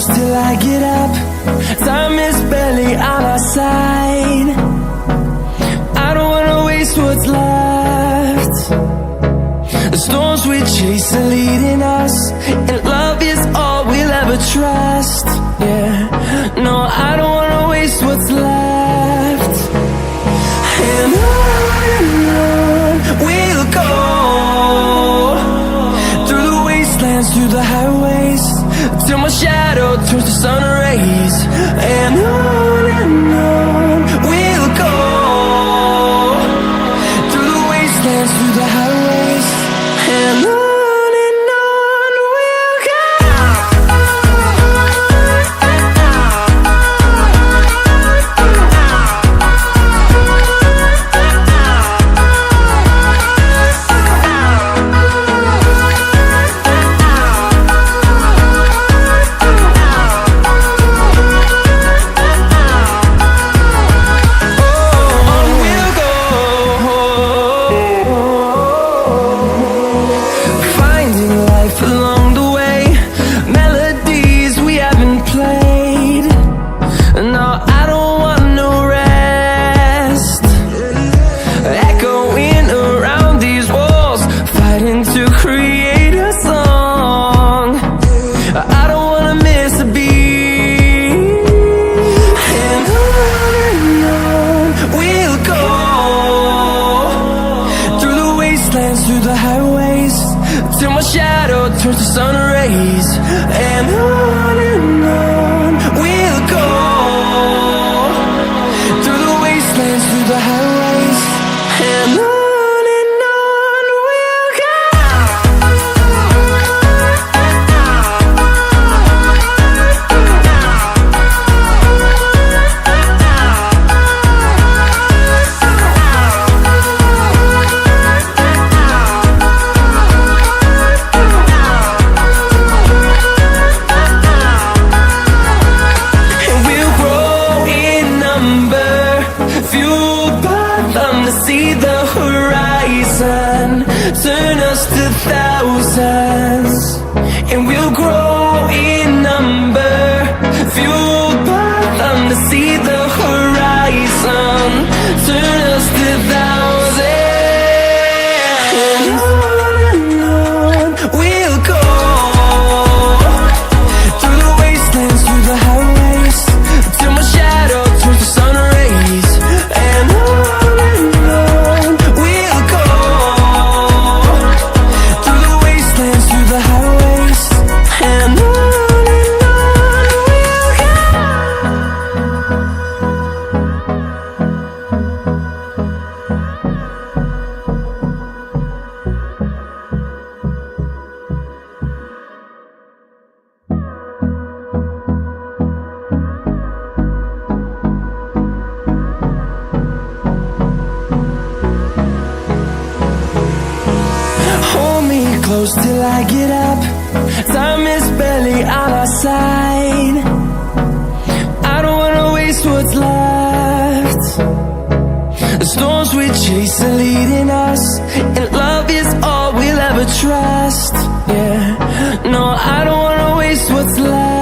close till I get up. Time is barely on our side. I don't wanna waste what's left. The storms we chase are leading us, and love is all we'll ever trust. Yeah, no, I don't wanna waste what's left. And on we'll go, through the wastelands, through the highways, till my shadow turns to sun rays. And on we'll go, through the wastelands, through the highways, and on we'll go. Through the highways, till my shadow turns to sun rays. And on we'll go, through the wastelands, through the highways, and on we'll go. See the horizon, turn us to thousands, and we'll grow in number, fueled by them. To see the horizon, turn us to thousands, and on we'll go, through the wastelands, through the highways, till my shadow turns to sun rays. And close till I get up. Time is barely on our side. I don't wanna waste what's left. The storms we chase are leading us, and love is all we'll ever trust. Yeah, no, I don't wanna waste what's left.